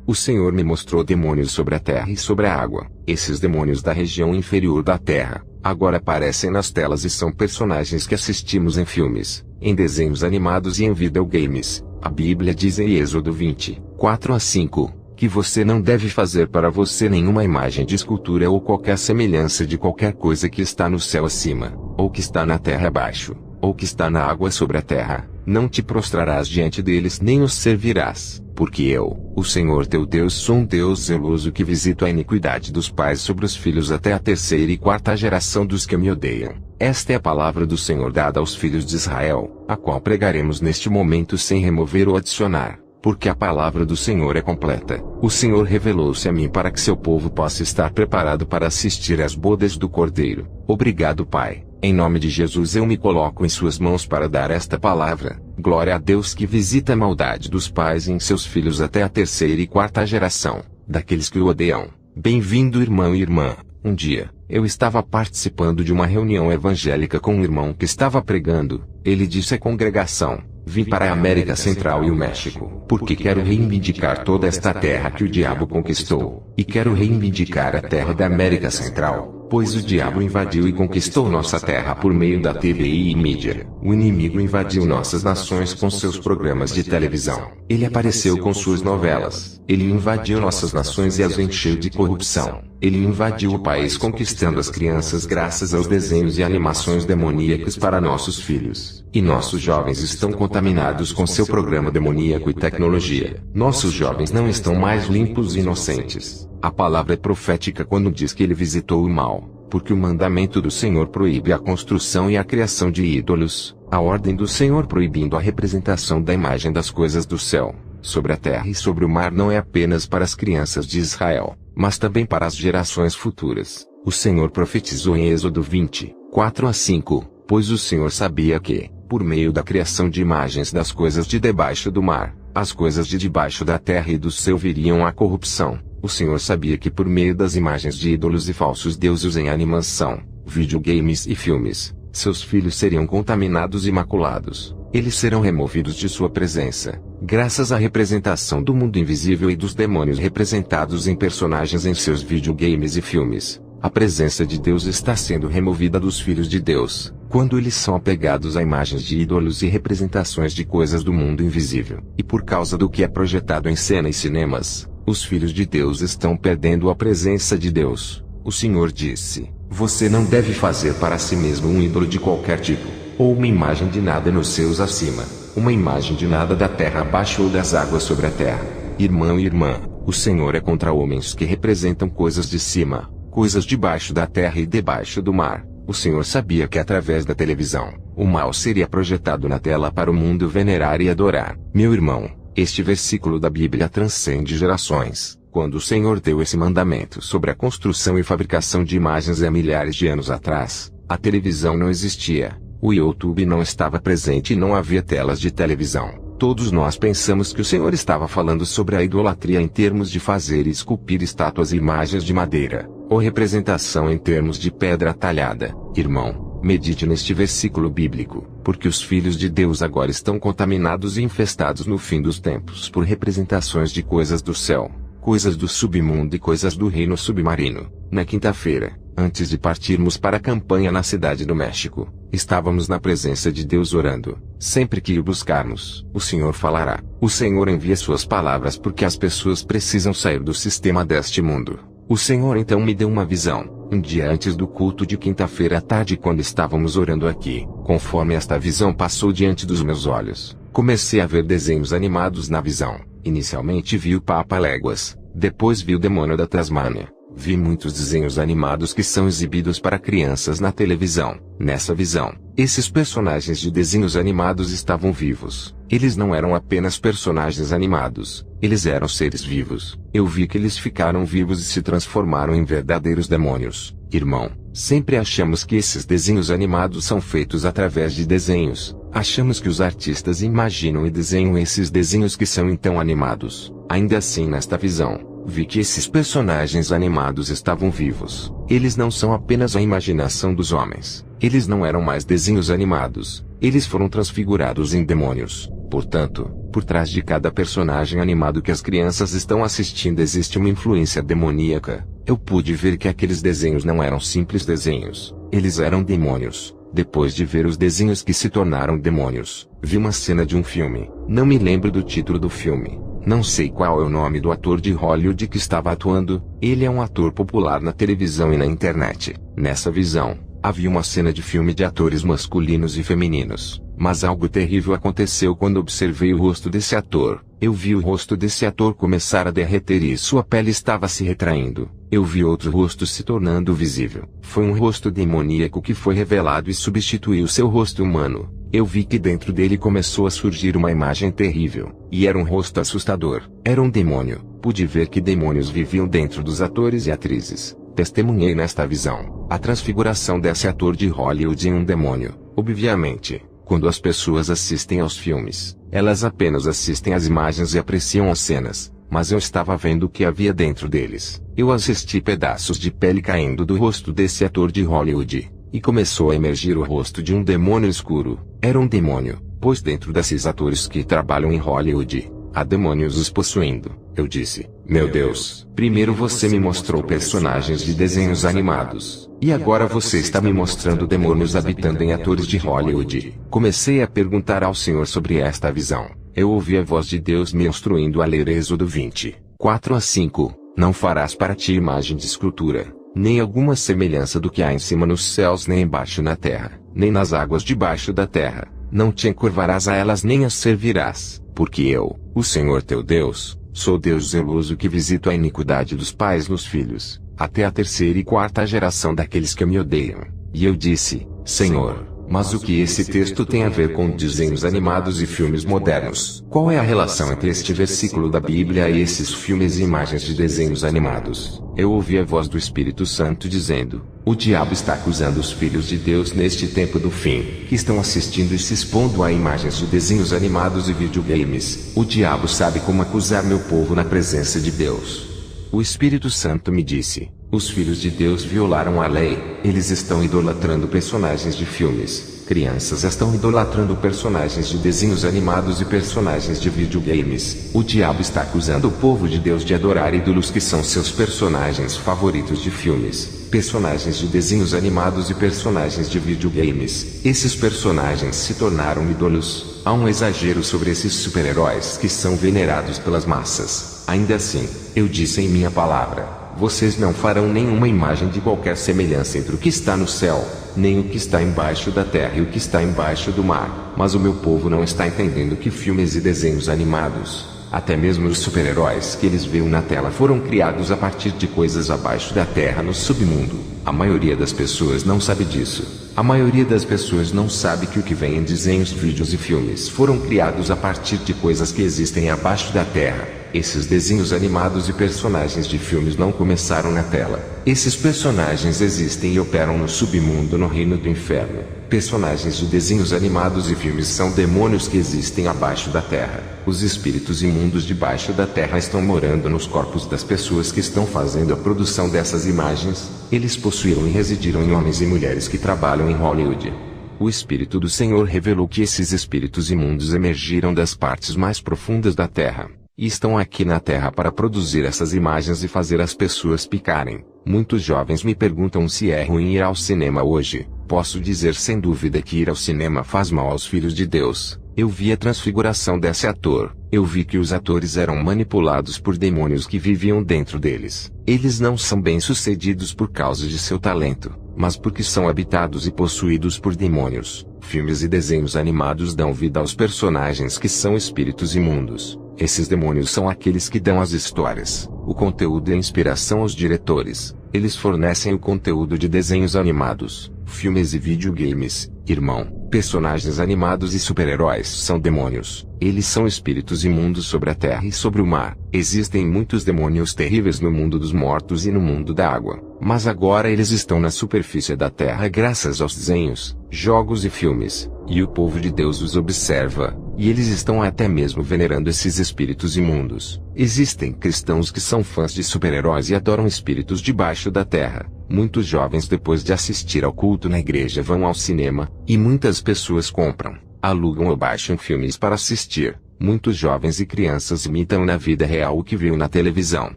O Senhor me mostrou demônios sobre a terra e sobre a água. Esses demônios da região inferior da terra, agora aparecem nas telas e são personagens que assistimos em filmes, em desenhos animados e em videogames. A Bíblia diz em Êxodo 20, 4-5, que você não deve fazer para você nenhuma imagem de escultura ou qualquer semelhança de qualquer coisa que está no céu acima, ou que está na terra abaixo, ou que está na água sobre a terra. Não te prostrarás diante deles nem os servirás, porque eu, o Senhor teu Deus, sou um Deus zeloso que visito a iniquidade dos pais sobre os filhos até a terceira e quarta geração dos que me odeiam. Esta é a palavra do Senhor dada aos filhos de Israel, a qual pregaremos neste momento sem remover ou adicionar, porque a palavra do Senhor é completa. O Senhor revelou-se a mim para que seu povo possa estar preparado para assistir às bodas do Cordeiro. Obrigado, Pai. Em nome de Jesus eu me coloco em suas mãos para dar esta palavra. Glória a Deus que visita a maldade dos pais em seus filhos até a terceira e quarta geração, daqueles que o odeiam. Bem-vindo, irmão e irmã. Um dia, eu estava participando de uma reunião evangélica com um irmão que estava pregando. Ele disse à congregação: vim para a América Central e o México, porque quero reivindicar toda esta terra que o diabo conquistou, e quero reivindicar a terra da América Central, pois o diabo invadiu e conquistou nossa terra por meio da TVI e mídia. O inimigo invadiu nossas nações com seus programas de televisão. Ele apareceu com suas novelas. Ele invadiu nossas nações e as encheu de corrupção. Ele invadiu o país conquistando as crianças graças aos desenhos e animações demoníacos para nossos filhos. E nossos jovens estão contaminados com seu programa demoníaco e tecnologia. Nossos jovens não estão mais limpos e inocentes. A palavra é profética quando diz que ele visitou o mal, porque o mandamento do Senhor proíbe a construção e a criação de ídolos, a ordem do Senhor proibindo a representação da imagem das coisas do céu, sobre a terra e sobre o mar não é apenas para as crianças de Israel, mas também para as gerações futuras. O Senhor profetizou em Êxodo 20, 4-5, pois o Senhor sabia que, por meio da criação de imagens das coisas de debaixo do mar, as coisas de debaixo da terra e do céu viriam à corrupção. O Senhor sabia que por meio das imagens de ídolos e falsos deuses em animação, videogames e filmes, seus filhos seriam contaminados e maculados. Eles serão removidos de sua presença, graças à representação do mundo invisível e dos demônios representados em personagens em seus videogames e filmes. A presença de Deus está sendo removida dos filhos de Deus, quando eles são apegados a imagens de ídolos e representações de coisas do mundo invisível. E por causa do que é projetado em cena e cinemas, os filhos de Deus estão perdendo a presença de Deus. O Senhor disse: você não deve fazer para si mesmo um ídolo de qualquer tipo, ou uma imagem de nada nos céus acima, uma imagem de nada da terra abaixo ou das águas sobre a terra. Irmão e irmã, o Senhor é contra homens que representam coisas de cima, coisas debaixo da terra e debaixo do mar. O Senhor sabia que através da televisão, o mal seria projetado na tela para o mundo venerar e adorar. Meu irmão, este versículo da Bíblia transcende gerações. Quando o Senhor deu esse mandamento sobre a construção e fabricação de imagens há milhares de anos atrás, a televisão não existia, o YouTube não estava presente e não havia telas de televisão. Todos nós pensamos que o Senhor estava falando sobre a idolatria em termos de fazer e esculpir estátuas e imagens de madeira, ou representação em termos de pedra talhada. Irmão, medite neste versículo bíblico, porque os filhos de Deus agora estão contaminados e infestados no fim dos tempos por representações de coisas do céu, coisas do submundo e coisas do reino submarino. Na quinta-feira, antes de partirmos para a campanha na cidade do México, estávamos na presença de Deus orando. Sempre que o buscarmos, o Senhor falará. O Senhor envia suas palavras porque as pessoas precisam sair do sistema deste mundo. O Senhor então me deu uma visão, um dia antes do culto de quinta-feira à tarde quando estávamos orando aqui. Conforme esta visão passou diante dos meus olhos, comecei a ver desenhos animados na visão. Inicialmente vi o Papa Léguas, depois vi o demônio da Tasmânia. Vi muitos desenhos animados que são exibidos para crianças na televisão. Nessa visão, esses personagens de desenhos animados estavam vivos. Eles não eram apenas personagens animados, eles eram seres vivos. Eu vi que eles ficaram vivos e se transformaram em verdadeiros demônios. Irmão, sempre achamos que esses desenhos animados são feitos através de desenhos. Achamos que os artistas imaginam e desenham esses desenhos que são então animados. Ainda assim, nesta visão, vi que esses personagens animados estavam vivos. Eles não são apenas a imaginação dos homens. Eles não eram mais desenhos animados. Eles foram transfigurados em demônios. Portanto, por trás de cada personagem animado que as crianças estão assistindo existe uma influência demoníaca. Eu pude ver que aqueles desenhos não eram simples desenhos, eles eram demônios. Depois de ver os desenhos que se tornaram demônios, vi uma cena de um filme. Não me lembro do título do filme. Não sei qual é o nome do ator de Hollywood que estava atuando. Ele é um ator popular na televisão e na internet. Nessa visão, havia uma cena de filme de atores masculinos e femininos. Mas algo terrível aconteceu quando observei o rosto desse ator. Eu vi o rosto desse ator começar a derreter e sua pele estava se retraindo. Eu vi outro rosto se tornando visível. Foi um rosto demoníaco que foi revelado e substituiu seu rosto humano. Eu vi que dentro dele começou a surgir uma imagem terrível. E era um rosto assustador. Era um demônio. Pude ver que demônios viviam dentro dos atores e atrizes. Testemunhei nesta visão a transfiguração desse ator de Hollywood em um demônio. Obviamente, quando as pessoas assistem aos filmes, elas apenas assistem às imagens e apreciam as cenas, mas eu estava vendo o que havia dentro deles. Eu assisti pedaços de pele caindo do rosto desse ator de Hollywood, e começou a emergir o rosto de um demônio escuro. Era um demônio, pois dentro desses atores que trabalham em Hollywood, há demônios os possuindo. Eu disse, meu Deus, primeiro você me mostrou personagens de desenhos animados, e agora você está me mostrando demônios habitando em atores de Hollywood. Comecei a perguntar ao Senhor sobre esta visão. Eu ouvi a voz de Deus me instruindo a ler Êxodo 20, 4-5. Não farás para ti imagem de escultura, nem alguma semelhança do que há em cima nos céus nem embaixo na terra, nem nas águas debaixo da terra. Não te encurvarás a elas nem as servirás, porque eu, o Senhor teu Deus, sou Deus zeloso que visito a iniquidade dos pais nos filhos, até a terceira e quarta geração daqueles que me odeiam. E eu disse, Senhor, mas o que esse texto tem a ver com desenhos animados e filmes modernos? Qual é a relação entre este versículo da Bíblia e esses filmes e imagens de desenhos animados? Eu ouvi a voz do Espírito Santo dizendo, o diabo está acusando os filhos de Deus neste tempo do fim, que estão assistindo e se expondo a imagens de desenhos animados e videogames. O diabo sabe como acusar meu povo na presença de Deus. O Espírito Santo me disse, os filhos de Deus violaram a lei, eles estão idolatrando personagens de filmes. Crianças estão idolatrando personagens de desenhos animados e personagens de videogames. O diabo está acusando o povo de Deus de adorar ídolos que são seus personagens favoritos de filmes, personagens de desenhos animados e personagens de videogames. Esses personagens se tornaram ídolos. Há um exagero sobre esses super-heróis que são venerados pelas massas. Ainda assim, eu disse em minha palavra, vocês não farão nenhuma imagem de qualquer semelhança entre o que está no céu, nem o que está embaixo da terra e o que está embaixo do mar. Mas o meu povo não está entendendo que filmes e desenhos animados, até mesmo os super-heróis que eles veem na tela foram criados a partir de coisas abaixo da terra no submundo. A maioria das pessoas não sabe disso. A maioria das pessoas não sabe que o que vem em desenhos, vídeos e filmes foram criados a partir de coisas que existem abaixo da terra. Esses desenhos animados e personagens de filmes não começaram na tela. Esses personagens existem e operam no submundo, no reino do inferno. Personagens de desenhos animados e filmes são demônios que existem abaixo da terra. Os espíritos imundos debaixo da terra estão morando nos corpos das pessoas que estão fazendo a produção dessas imagens. Eles possuíram e residiram em homens e mulheres que trabalham em Hollywood. O Espírito do Senhor revelou que esses espíritos imundos emergiram das partes mais profundas da terra, e estão aqui na terra para produzir essas imagens e fazer as pessoas picarem. Muitos jovens me perguntam se é ruim ir ao cinema hoje. Posso dizer sem dúvida que ir ao cinema faz mal aos filhos de Deus. Eu vi a transfiguração desse ator. Eu vi que os atores eram manipulados por demônios que viviam dentro deles. Eles não são bem-sucedidos por causa de seu talento, mas porque são habitados e possuídos por demônios. Filmes e desenhos animados dão vida aos personagens que são espíritos imundos. Esses demônios são aqueles que dão as histórias, o conteúdo e a inspiração aos diretores. Eles fornecem o conteúdo de desenhos animados, filmes e videogames. Irmão, personagens animados e super-heróis são demônios. Eles são espíritos imundos sobre a terra e sobre o mar. Existem muitos demônios terríveis no mundo dos mortos e no mundo da água. Mas agora eles estão na superfície da terra graças aos desenhos, jogos e filmes. E o povo de Deus os observa, e eles estão até mesmo venerando esses espíritos imundos. Existem cristãos que são fãs de super-heróis e adoram espíritos debaixo da terra. Muitos jovens depois de assistir ao culto na igreja vão ao cinema, e muitas pessoas compram, alugam ou baixam filmes para assistir. Muitos jovens e crianças imitam na vida real o que viu na televisão,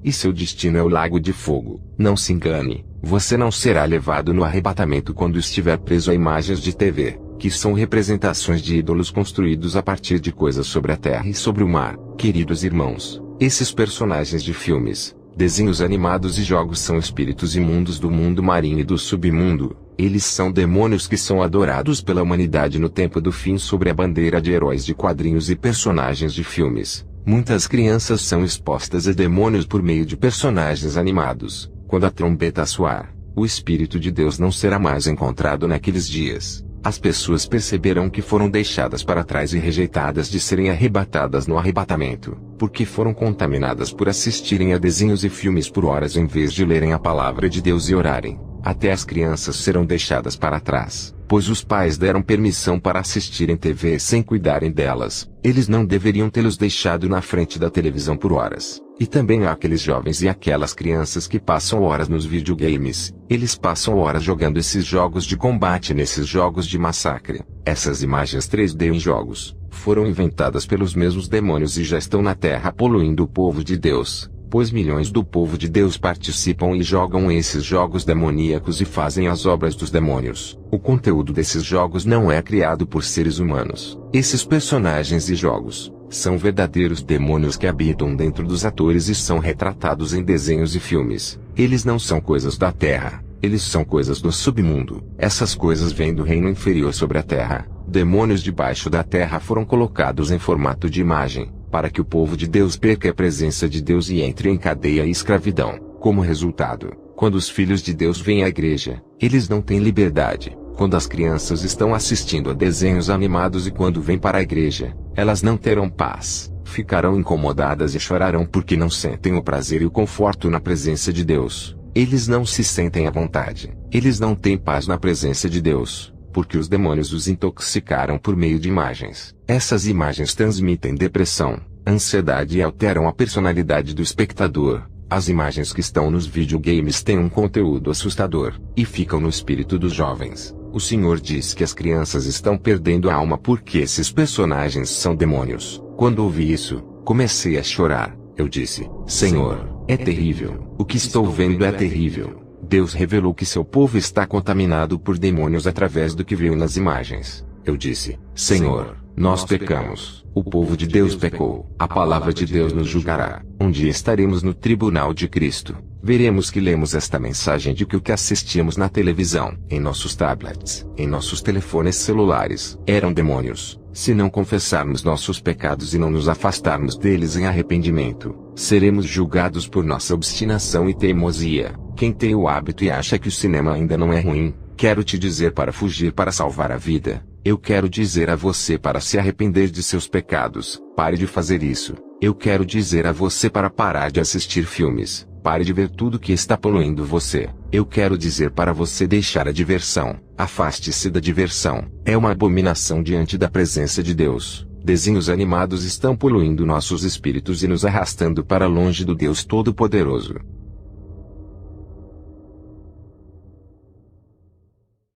e seu destino é o lago de fogo. Não se engane, você não será levado no arrebatamento quando estiver preso a imagens de TV, que são representações de ídolos construídos a partir de coisas sobre a terra e sobre o mar. Queridos irmãos, esses personagens de filmes, desenhos animados e jogos são espíritos imundos do mundo marinho e do submundo. Eles são demônios que são adorados pela humanidade no tempo do fim sob a bandeira de heróis de quadrinhos e personagens de filmes. Muitas crianças são expostas a demônios por meio de personagens animados. Quando a trombeta soar, o Espírito de Deus não será mais encontrado naqueles dias. As pessoas perceberão que foram deixadas para trás e rejeitadas de serem arrebatadas no arrebatamento, porque foram contaminadas por assistirem a desenhos e filmes por horas em vez de lerem a palavra de Deus e orarem. Até as crianças serão deixadas para trás, pois os pais deram permissão para assistirem TV sem cuidarem delas. Eles não deveriam tê-los deixado na frente da televisão por horas. E também há aqueles jovens e aquelas crianças que passam horas nos videogames. Eles passam horas jogando esses jogos de combate nesses jogos de massacre. Essas imagens 3D em jogos foram inventadas pelos mesmos demônios e já estão na Terra poluindo o povo de Deus. Pois milhões do povo de Deus participam e jogam esses jogos demoníacos e fazem as obras dos demônios. O conteúdo desses jogos não é criado por seres humanos. Esses personagens e jogos são verdadeiros demônios que habitam dentro dos atores e são retratados em desenhos e filmes. Eles não são coisas da terra, eles são coisas do submundo. Essas coisas vêm do reino inferior sobre a terra. Demônios debaixo da terra foram colocados em formato de imagem, para que o povo de Deus perca a presença de Deus e entre em cadeia e escravidão. Como resultado, quando os filhos de Deus vêm à igreja, eles não têm liberdade. Quando as crianças estão assistindo a desenhos animados e quando vêm para a igreja, elas não terão paz, ficarão incomodadas e chorarão porque não sentem o prazer e o conforto na presença de Deus. Eles não se sentem à vontade. Eles não têm paz na presença de Deus, porque os demônios os intoxicaram por meio de imagens. Essas imagens transmitem depressão, ansiedade e alteram a personalidade do espectador. As imagens que estão nos videogames têm um conteúdo assustador, e ficam no espírito dos jovens. O Senhor diz que as crianças estão perdendo a alma porque esses personagens são demônios. Quando ouvi isso, comecei a chorar. Eu disse: Senhor, é terrível. O que estou vendo é terrível. Deus revelou que seu povo está contaminado por demônios através do que viu nas imagens. Eu disse: Senhor, nós pecamos. O povo de Deus pecou. A palavra de Deus nos julgará. Um dia estaremos no tribunal de Cristo. Veremos que lemos esta mensagem de que o que assistimos na televisão, em nossos tablets, em nossos telefones celulares, eram demônios. Se não confessarmos nossos pecados e não nos afastarmos deles em arrependimento, seremos julgados por nossa obstinação e teimosia. Quem tem o hábito e acha que o cinema ainda não é ruim, quero te dizer para fugir para salvar a vida. Eu quero dizer a você para se arrepender de seus pecados. Pare de fazer isso. Eu quero dizer a você para parar de assistir filmes. Pare de ver tudo que está poluindo você. Eu quero dizer para você deixar a diversão. Afaste-se da diversão. É uma abominação diante da presença de Deus. Desenhos animados estão poluindo nossos espíritos e nos arrastando para longe do Deus Todo-Poderoso.